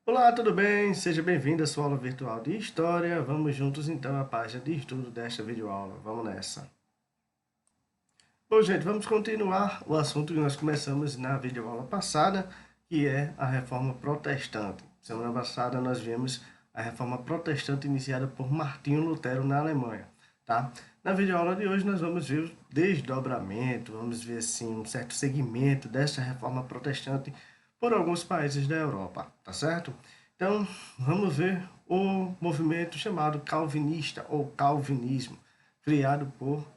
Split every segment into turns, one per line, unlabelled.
Olá, tudo bem? Seja bem-vindo à sua aula virtual de História. Vamos juntos então à página de estudo desta videoaula. Vamos nessa. Bom, gente, vamos continuar o assunto que nós começamos na videoaula passada, que é a Reforma Protestante. Semana passada nós vimos a Reforma Protestante iniciada por Martinho Lutero na Alemanha, tá? Na videoaula de hoje nós vamos ver o desdobramento, vamos ver assim um certo segmento desta Reforma Protestante por alguns países da Europa, tá certo? Então, vamos ver o movimento chamado calvinista ou calvinismo, criado por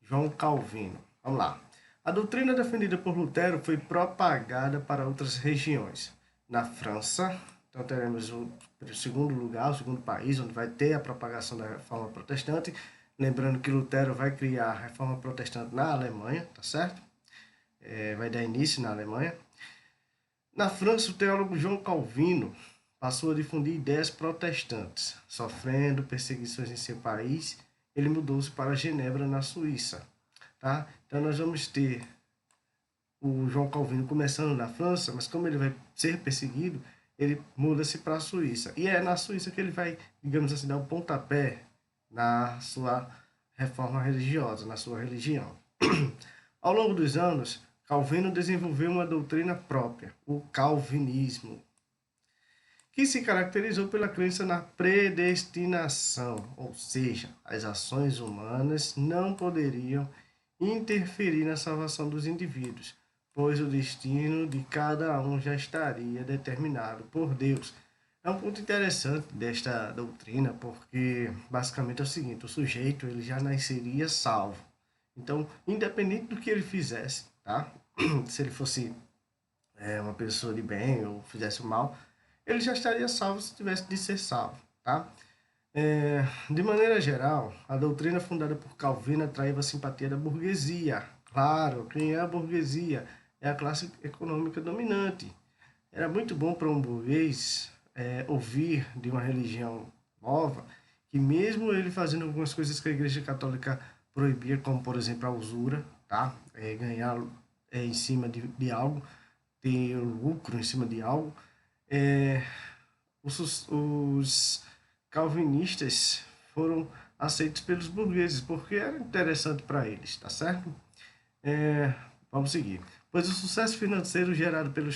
João Calvino. Vamos lá. A doutrina defendida por Lutero foi propagada para outras regiões. Na França, então teremos o segundo lugar, o segundo país onde vai ter a propagação da reforma protestante. Lembrando que Lutero vai criar a reforma protestante na Alemanha, tá certo? Vai dar início na Alemanha. Na França, o teólogo João Calvino passou a difundir ideias protestantes. Sofrendo perseguições em seu país, ele mudou-se para Genebra, na Suíça. Tá? Então, nós vamos ter o João Calvino começando na França, mas como ele vai ser perseguido, ele muda-se para a Suíça. E é na Suíça que ele vai, digamos assim, dar o pontapé na sua reforma religiosa, na sua religião. Ao longo dos anos, Calvino desenvolveu uma doutrina própria, o calvinismo, que se caracterizou pela crença na predestinação, ou seja, as ações humanas não poderiam interferir na salvação dos indivíduos, pois o destino de cada um já estaria determinado por Deus. É um ponto interessante desta doutrina, porque basicamente é o seguinte: o sujeito ele já nasceria salvo. Então, independente do que ele fizesse, tá? Se ele fosse uma pessoa de bem ou fizesse o mal, ele já estaria salvo se tivesse de ser salvo, tá? De maneira geral, a doutrina fundada por Calvino atraiu a simpatia da burguesia. Claro, quem é a burguesia? É a classe econômica dominante. Era muito bom para um burguês ouvir de uma religião nova, que mesmo ele fazendo algumas coisas que a Igreja Católica proibia, como por exemplo a usura, tá? Ganhar em cima de algo, ter lucro em cima de algo, é, os calvinistas foram aceitos pelos burgueses, porque era interessante para eles, tá certo? É, vamos seguir. Pois o sucesso financeiro gerado pelo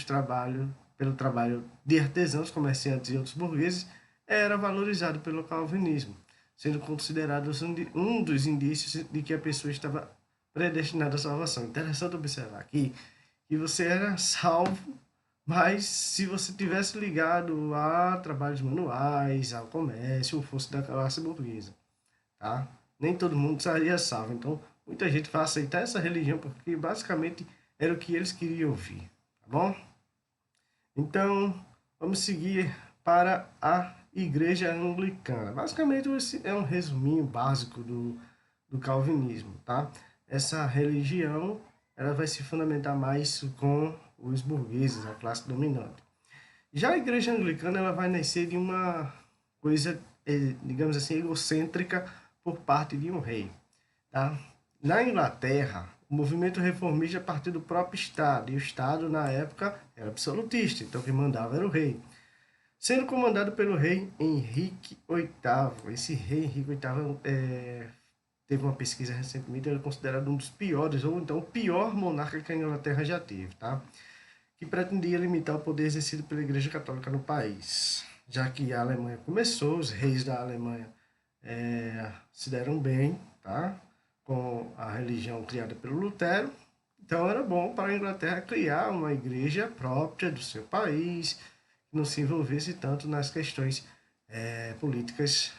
trabalho de artesãos, comerciantes e outros burgueses era valorizado pelo calvinismo, sendo considerado um dos indícios de que a pessoa estava predestinada à salvação. Interessante observar aqui que você era salvo, mas se você tivesse ligado a trabalhos manuais, ao comércio, ou fosse da classe burguesa, tá? Nem todo mundo estaria salvo. Então, muita gente vai aceitar essa religião porque basicamente era o que eles queriam ouvir, tá bom? Então, vamos seguir para a Igreja Anglicana. Basicamente, esse é um resuminho básico do calvinismo, tá? Essa religião, ela vai se fundamentar mais com os burgueses, a classe dominante. Já a Igreja Anglicana, ela vai nascer de uma coisa, digamos assim, egocêntrica por parte de um rei, tá? Na Inglaterra, o movimento reformista partiu do próprio Estado, e o Estado, na época, era absolutista, então quem mandava era o rei. Sendo comandado pelo rei Henrique VIII. Esse rei Henrique VIII teve uma pesquisa recentemente, ele é considerado um dos piores, ou então o pior monarca que a Inglaterra já teve, tá? Que pretendia limitar o poder exercido pela Igreja Católica no país. Já que a Alemanha começou, os reis da Alemanha se deram bem, tá? Com a religião criada pelo Lutero. Então era bom para a Inglaterra criar uma igreja própria do seu país, que não se envolvesse tanto nas questões políticas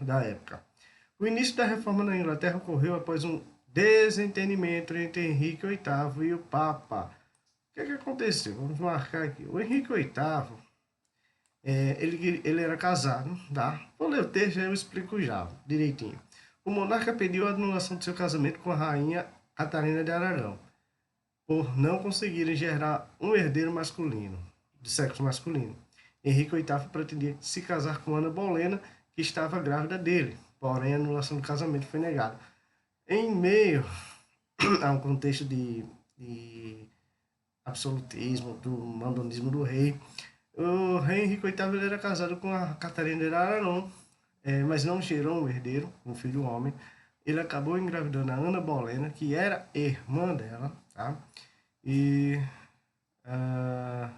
da época. O início da reforma na Inglaterra ocorreu após um desentendimento entre Henrique VIII e o Papa. O que aconteceu? Vamos marcar aqui. O Henrique VIII, ele era casado, tá? Vou ler o texto e eu explico já, direitinho. O monarca pediu a anulação do seu casamento com a rainha Catarina de Aragão, por não conseguirem gerar um herdeiro masculino, de sexo masculino. Henrique VIII pretendia se casar com Ana Bolena, que estava grávida dele, porém a anulação do casamento foi negada. Em meio a um contexto de absolutismo, do mandonismo do rei, O rei Henrique VIII ele era casado com a Catarina de Aragon, mas não gerou um herdeiro, um filho homem. Ele acabou engravidando a Ana Bolena, que era irmã dela, tá? E ah,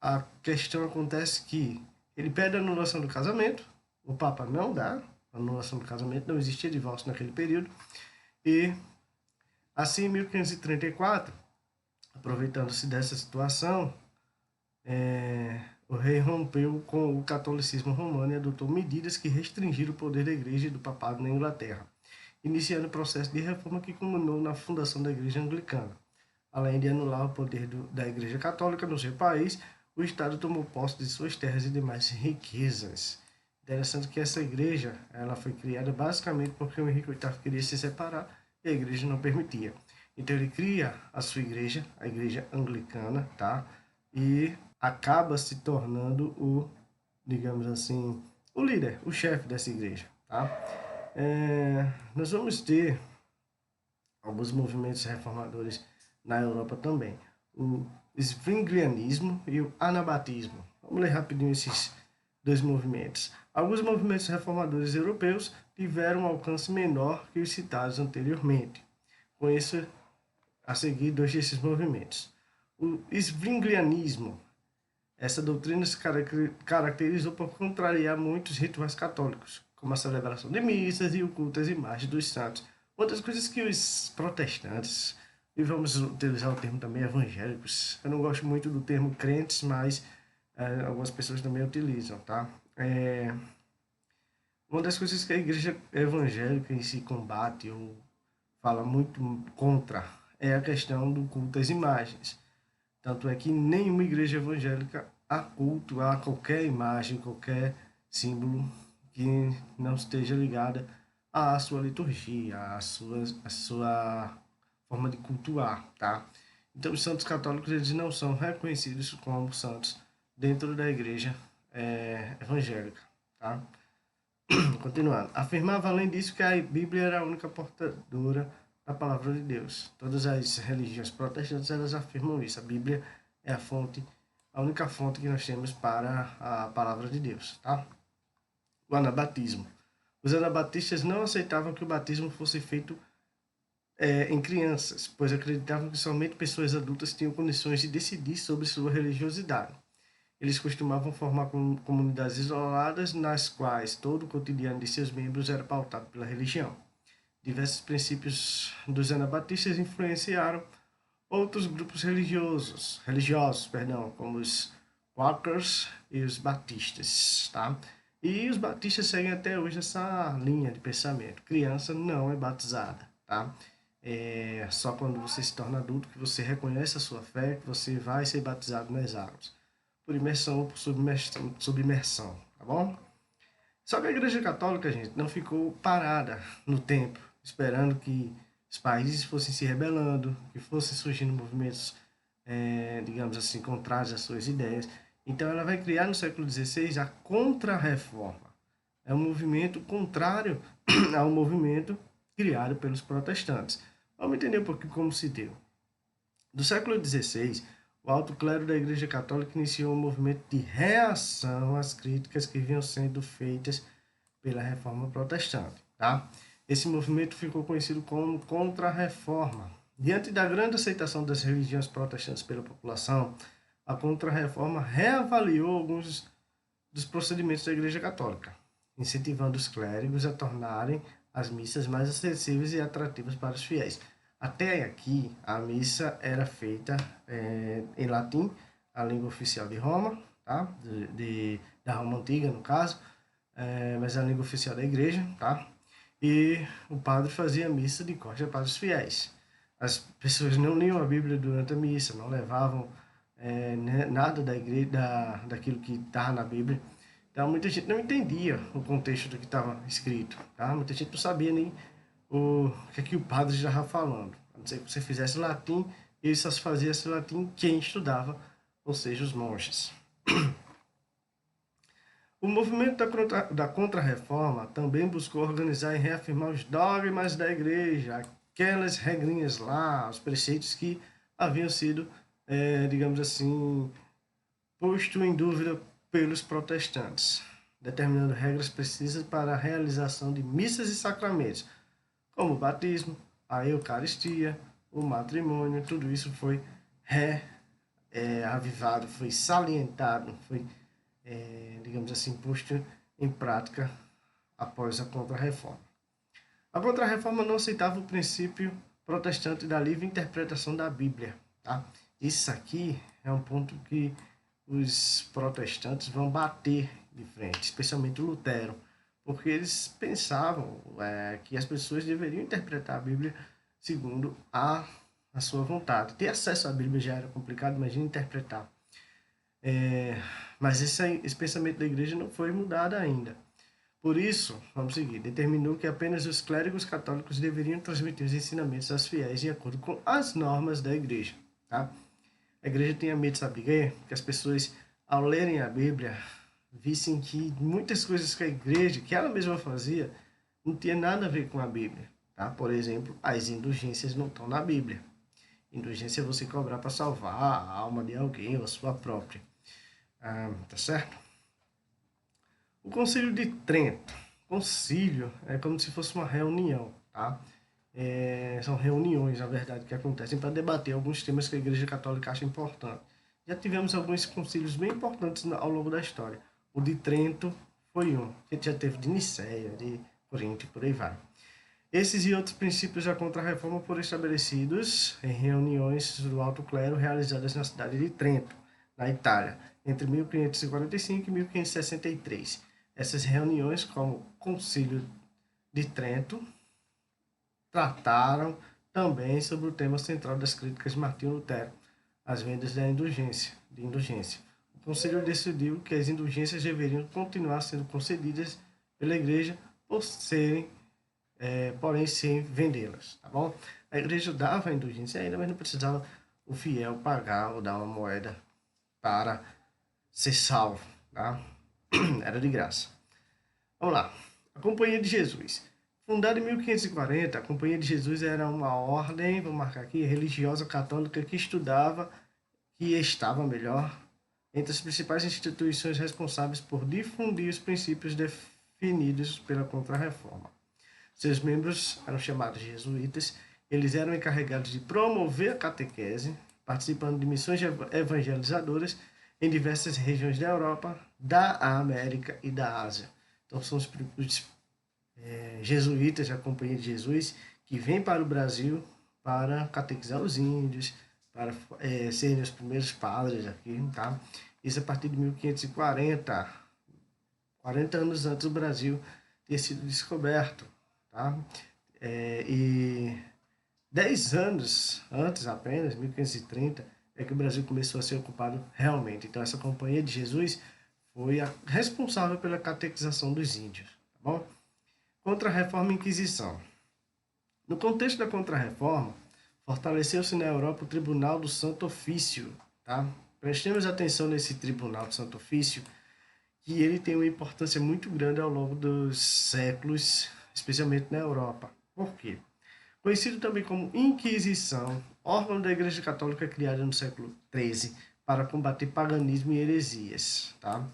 a questão acontece que ele pede a anulação do casamento, o Papa não dá a anulação do casamento, não existia divórcio naquele período, e assim em 1534, aproveitando-se dessa situação, o rei rompeu com o catolicismo romano e adotou medidas que restringiram o poder da igreja e do papado na Inglaterra, iniciando o processo de reforma que culminou na fundação da igreja anglicana. Além de anular o poder da igreja católica no seu país, o Estado tomou posse de suas terras e demais riquezas. Interessante que essa igreja ela foi criada basicamente porque o Henrique VIII queria se separar e a igreja não permitia. Então ele cria a sua igreja, a igreja anglicana, tá? E acaba se tornando o, digamos assim, o líder, o chefe dessa igreja, tá? Nós vamos ter alguns movimentos reformadores na Europa também. O Zwinglianismo e o Anabatismo. Vamos ler rapidinho esses dois movimentos. Alguns movimentos reformadores europeus tiveram um alcance menor que os citados anteriormente. Conheça a seguir dois desses movimentos. O Zwinglianismo. Essa doutrina se caracterizou por contrariar muitos rituais católicos, como a celebração de missas e o culto às imagens dos santos. Outras coisas que os protestantes, e vamos utilizar o termo também evangélicos, eu não gosto muito do termo crentes, mas algumas pessoas também utilizam, tá? Uma das coisas que a igreja evangélica em si combate ou fala muito contra é a questão do culto às imagens. Tanto é que nenhuma igreja evangélica há culto a qualquer imagem, qualquer símbolo que não esteja ligada à sua liturgia, à sua forma de cultuar, tá? Então, os santos católicos eles não são reconhecidos como santos dentro da igreja evangélica, tá? Continuando. Afirmava, além disso, que a Bíblia era a única portadora da palavra de Deus. Todas as religiões protestantes, elas afirmam isso. A Bíblia é a fonte, a única fonte que nós temos para a palavra de Deus, tá? O anabatismo. Os anabatistas não aceitavam que o batismo fosse feito em crianças, pois acreditavam que somente pessoas adultas tinham condições de decidir sobre sua religiosidade. Eles costumavam formar comunidades isoladas nas quais todo o cotidiano de seus membros era pautado pela religião. Diversos princípios dos anabatistas influenciaram outros grupos religiosos, como os Quakers e os batistas, tá? E os batistas seguem até hoje essa linha de pensamento. Criança não é batizada, tá? É só quando você se torna adulto que você reconhece a sua fé, que você vai ser batizado nas águas. Por imersão ou por submersão, tá bom? Só que a Igreja Católica, gente, não ficou parada no tempo, esperando que os países fossem se rebelando, que fossem surgindo movimentos, digamos assim, contrários às suas ideias. Então ela vai criar no século XVI a Contra-Reforma. É um movimento contrário ao movimento criado pelos protestantes. Vamos entender um pouquinho como se deu. Do século XVI, o alto clero da Igreja Católica iniciou um movimento de reação às críticas que vinham sendo feitas pela Reforma Protestante, tá? Esse movimento ficou conhecido como Contra-Reforma. Diante da grande aceitação das religiões protestantes pela população, a Contra-Reforma reavaliou alguns dos procedimentos da Igreja Católica, incentivando os clérigos a tornarem as missas mais acessíveis e atrativas para os fiéis. Até aqui, a missa era feita em latim, a língua oficial de Roma, tá? Da Roma Antiga, no caso, mas a língua oficial da igreja, tá? E o padre fazia a missa de cópia para os fiéis. As pessoas não liam a Bíblia durante a missa, não levavam nada da igreja, daquilo que estava na Bíblia. Então, muita gente não entendia o contexto do que estava escrito, tá? Muita gente não sabia nem o que é que o padre já estava falando. A não ser que você fizesse latim, ele só fazia esse latim quem estudava, ou seja, os monges. O movimento da Contra-Reforma também buscou organizar e reafirmar os dogmas da igreja, aquelas regrinhas lá, os preceitos que haviam sido, digamos assim, posto em dúvida pelos protestantes, determinando regras precisas para a realização de missas e sacramentos, como o batismo, a Eucaristia, o matrimônio. Tudo isso foi avivado, foi salientado, foi, digamos assim, posto em prática após a Contra-Reforma. A Contra-Reforma não aceitava o princípio protestante da livre interpretação da Bíblia. Tá? Isso aqui é um ponto que os protestantes vão bater de frente, especialmente o Lutero, porque eles pensavam que as pessoas deveriam interpretar a Bíblia segundo a sua vontade. Ter acesso à Bíblia já era complicado, imagina interpretar. Mas esse pensamento da igreja não foi mudado ainda. Por isso, vamos seguir, determinou que apenas os clérigos católicos deveriam transmitir os ensinamentos aos fiéis de acordo com as normas da igreja. Tá? A igreja tinha medo, sabe de quê? Que as pessoas, ao lerem a Bíblia, vissem que muitas coisas que a igreja, que ela mesma fazia, não tinha nada a ver com a Bíblia. Tá? Por exemplo, as indulgências não estão na Bíblia. Indulgência é você cobrar para salvar a alma de alguém ou a sua própria. Tá certo? O Concílio de Trento. Concílio é como se fosse uma reunião, tá? São reuniões, na verdade, que acontecem para debater alguns temas que a Igreja Católica acha importante. Já tivemos alguns concílios bem importantes ao longo da história. O de Trento foi um. A gente já teve de Nicéia, de Corinto e por aí vai. Esses e outros princípios da Contra-Reforma foram estabelecidos em reuniões do alto clero realizadas na cidade de Trento, na Itália, entre 1545 e 1563. Essas reuniões, como o Concílio de Trento, trataram também sobre o tema central das críticas de Martinho Lutero, as vendas de indulgência. O Concílio decidiu que as indulgências deveriam continuar sendo concedidas pela Igreja por serem, porém, sem vendê-las, tá bom? A Igreja dava a indulgência ainda, mas não precisava o fiel pagar ou dar uma moeda para ser salvo, tá? Era de graça. Vamos lá. A Companhia de Jesus. Fundada em 1540, a Companhia de Jesus era uma ordem, vou marcar aqui, religiosa católica que estava melhor, entre as principais instituições responsáveis por difundir os princípios definidos pela Contra-Reforma. Seus membros eram chamados de jesuítas. Eles eram encarregados de promover a catequese, participando de missões evangelizadoras em diversas regiões da Europa, da América e da Ásia. Então, são os jesuítas da Companhia de Jesus que vêm para o Brasil para catequizar os índios, para serem os primeiros padres aqui, tá? Isso a partir de 1540, 40 anos antes do Brasil ter sido descoberto, tá? E 10 anos antes apenas, 1530, é que o Brasil começou a ser ocupado realmente. Então essa Companhia de Jesus foi a responsável pela catequização dos índios, tá bom? Contra-Reforma e Inquisição. No contexto da Contra-Reforma, fortaleceu-se na Europa o Tribunal do Santo Ofício, tá? Prestemos atenção nesse Tribunal do Santo Ofício, que ele tem uma importância muito grande ao longo dos séculos, especialmente na Europa. Por quê? Conhecido também como Inquisição, órgão da Igreja Católica criado no século XIII para combater paganismo e heresias, tá?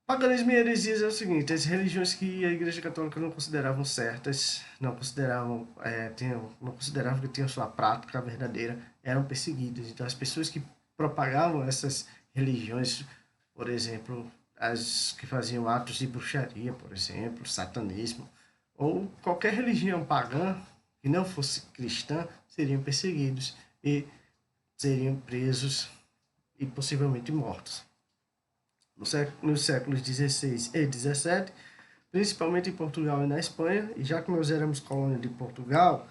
Paganismo e heresias é o seguinte: as religiões que a Igreja Católica não consideravam certas, não consideravam que tinham sua prática verdadeira, eram perseguidas. Então, as pessoas que propagavam essas religiões, por exemplo, as que faziam atos de bruxaria, por exemplo, satanismo, ou qualquer religião pagã que não fosse cristã, seriam perseguidos e seriam presos e possivelmente mortos. Nos séculos XVI e XVII, principalmente em Portugal e na Espanha, e já que nós éramos colônia de Portugal,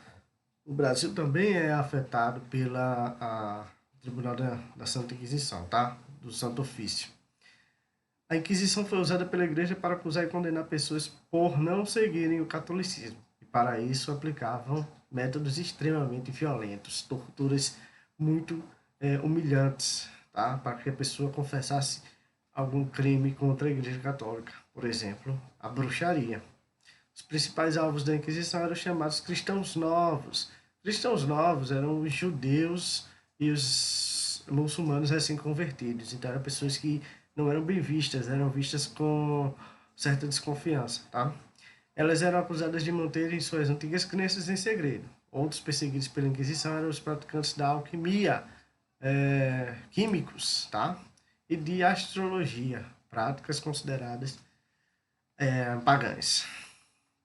o Brasil também é afetado pela Tribunal da Santa Inquisição, tá? Do Santo Ofício. A Inquisição foi usada pela Igreja para acusar e condenar pessoas por não seguirem o catolicismo. E para isso aplicavam métodos extremamente violentos, torturas muito humilhantes, tá? Para que a pessoa confessasse algum crime contra a Igreja Católica, por exemplo, a bruxaria. Os principais alvos da Inquisição eram chamados cristãos novos. Cristãos novos eram os judeus e os muçulmanos recém-convertidos. Então, eram pessoas que não eram bem vistas, eram vistas com certa desconfiança, tá? Elas eram acusadas de manterem suas antigas crenças em segredo. Outros perseguidos pela Inquisição eram os praticantes da alquimia, químicos, tá? E de astrologia, práticas consideradas pagãs.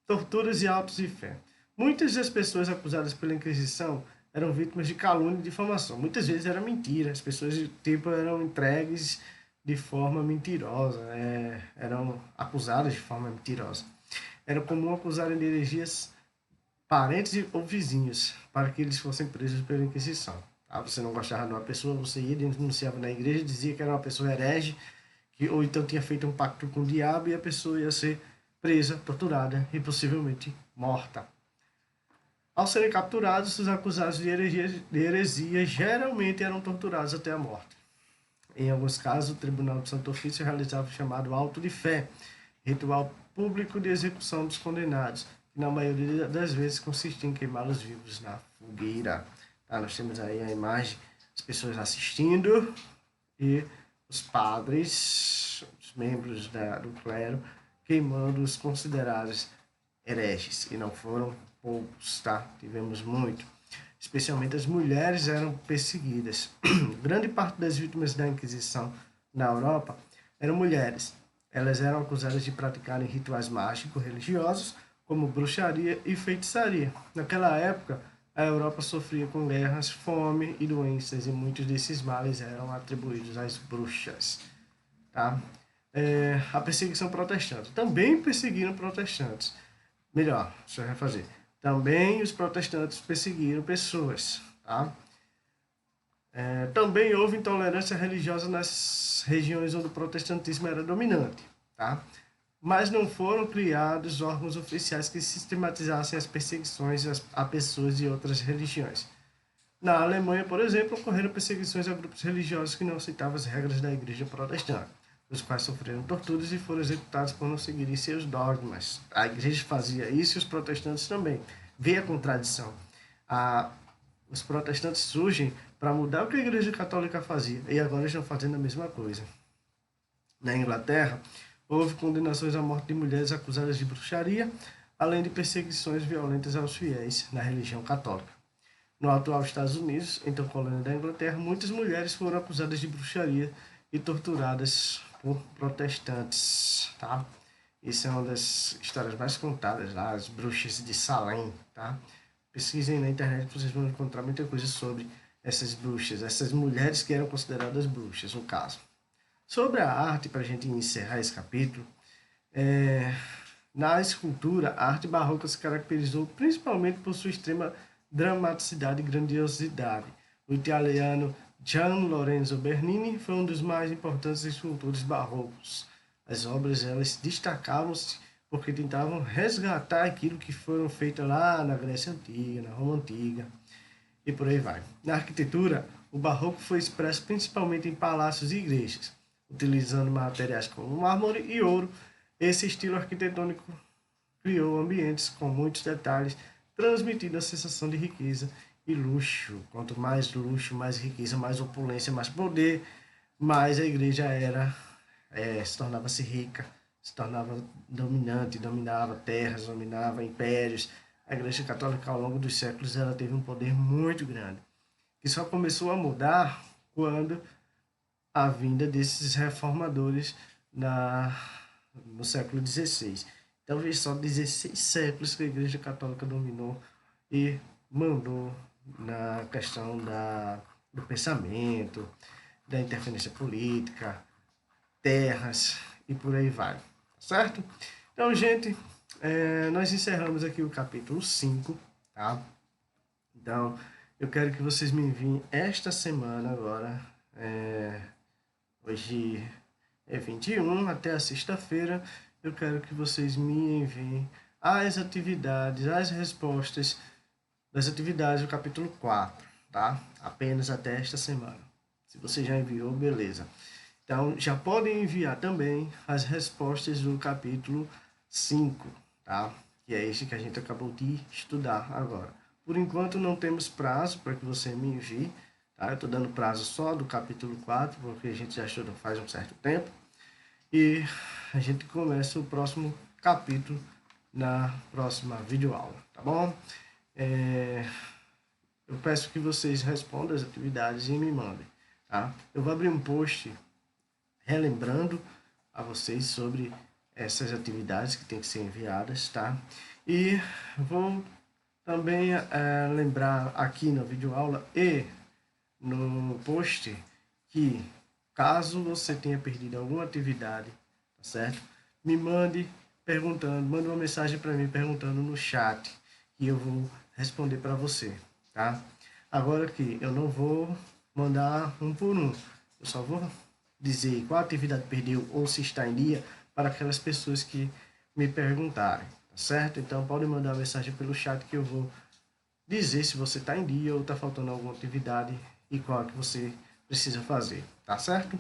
Torturas e autos de fé. Muitas das pessoas acusadas pela Inquisição eram vítimas de calúnia e difamação. Muitas vezes era mentira, as pessoas tipo eram entregues de forma mentirosa, eram acusadas de forma mentirosa. Era comum acusarem de heresias parentes ou vizinhos para que eles fossem presos pela Inquisição. Tá? Você não gostava de uma pessoa, você ia denunciava na igreja, dizia que era uma pessoa herege, ou então tinha feito um pacto com o diabo e a pessoa ia ser presa, torturada e possivelmente morta. Ao serem capturados, os acusados de heresia geralmente eram torturados até a morte. Em alguns casos, o Tribunal do Santo Ofício realizava o chamado auto de fé, ritual público de execução dos condenados, que na maioria das vezes consistia em queimá-los vivos na fogueira. Tá, nós temos aí a imagem das pessoas assistindo e os padres, os membros do clero, queimando os considerados hereges, e não foram poucos, tá? Tivemos muito. Especialmente as mulheres eram perseguidas. Grande parte das vítimas da Inquisição na Europa eram mulheres. Elas eram acusadas de praticarem rituais mágicos religiosos, como bruxaria e feitiçaria. Naquela época, a Europa sofria com guerras, fome e doenças, e muitos desses males eram atribuídos às bruxas. Tá? A perseguição protestante. Também perseguiram protestantes. Melhor, deixa eu refazer. Também os protestantes perseguiram pessoas. Tá? Também houve intolerância religiosa nas regiões onde o protestantismo era dominante. Tá? Mas não foram criados órgãos oficiais que sistematizassem as perseguições a pessoas de outras religiões. Na Alemanha, por exemplo, ocorreram perseguições a grupos religiosos que não aceitavam as regras da igreja protestante, os quais sofreram torturas e foram executados por não seguirem seus dogmas. A igreja fazia isso e os protestantes também. Vê a contradição. Os protestantes surgem para mudar o que a igreja católica fazia, e agora estão fazendo a mesma coisa. Na Inglaterra, houve condenações à morte de mulheres acusadas de bruxaria, além de perseguições violentas aos fiéis na religião católica. No atual Estados Unidos, então colônia da Inglaterra, muitas mulheres foram acusadas de bruxaria e torturadas por protestantes, tá? Isso é uma das histórias mais contadas lá, as bruxas de Salem, tá? Pesquisem na internet, vocês vão encontrar muita coisa sobre essas bruxas, essas mulheres que eram consideradas bruxas, no caso. Sobre a arte, para a gente encerrar esse capítulo, na escultura, a arte barroca se caracterizou principalmente por sua extrema dramaticidade e grandiosidade. O italiano Gian Lorenzo Bernini foi um dos mais importantes escultores barrocos. As obras elas destacavam-se porque tentavam resgatar aquilo que foram feitas lá na Grécia Antiga, na Roma Antiga, e por aí vai. Na arquitetura, o barroco foi expresso principalmente em palácios e igrejas, utilizando materiais como mármore e ouro. Esse estilo arquitetônico criou ambientes com muitos detalhes, transmitindo a sensação de riqueza e luxo. Quanto mais luxo, mais riqueza, mais opulência, mais poder, mais a igreja se tornava-se rica, se tornava dominante, dominava terras, dominava impérios. A igreja católica, ao longo dos séculos, ela teve um poder muito grande, que só começou a mudar quando a vinda desses reformadores no século XVI. Talvez só 16 séculos que a Igreja Católica dominou e mandou na questão do pensamento, da interferência política, terras e por aí vai. Certo? Então, gente, nós encerramos aqui o capítulo 5, tá? Então, eu quero que vocês me enviem esta semana agora, hoje é 21, até a sexta-feira, eu quero que vocês me enviem as atividades, as respostas das atividades do capítulo 4, tá? Apenas até esta semana. Se você já enviou, beleza. Então, já podem enviar também as respostas do capítulo 5, tá? Que é este que a gente acabou de estudar agora. Por enquanto, não temos prazo para que você me envie, tá? Eu estou dando prazo só do capítulo 4, porque a gente já estuda faz um certo tempo. E a gente começa o próximo capítulo na próxima videoaula, tá bom? Eu peço que vocês respondam as atividades e me mandem, tá? Eu vou abrir um post relembrando a vocês sobre essas atividades que têm que ser enviadas, tá? E vou também lembrar aqui na videoaula e no post que caso você tenha perdido alguma atividade, tá certo? Me mande perguntando, manda uma mensagem para mim perguntando no chat e eu vou responder para você, tá? Agora aqui eu não vou mandar um por um, eu só vou dizer qual atividade perdeu ou se está em dia para aquelas pessoas que me perguntarem, tá certo? Então pode mandar uma mensagem pelo chat que eu vou dizer se você está em dia ou está faltando alguma atividade e qual é que você precisa fazer, tá certo?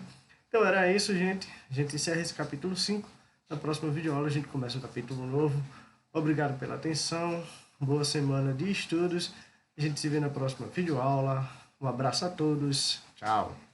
Então era isso, gente. A gente encerra esse capítulo 5. Na próxima videoaula a gente começa um capítulo novo. Obrigado pela atenção. Boa semana de estudos. A gente se vê na próxima videoaula. Um abraço a todos. Tchau.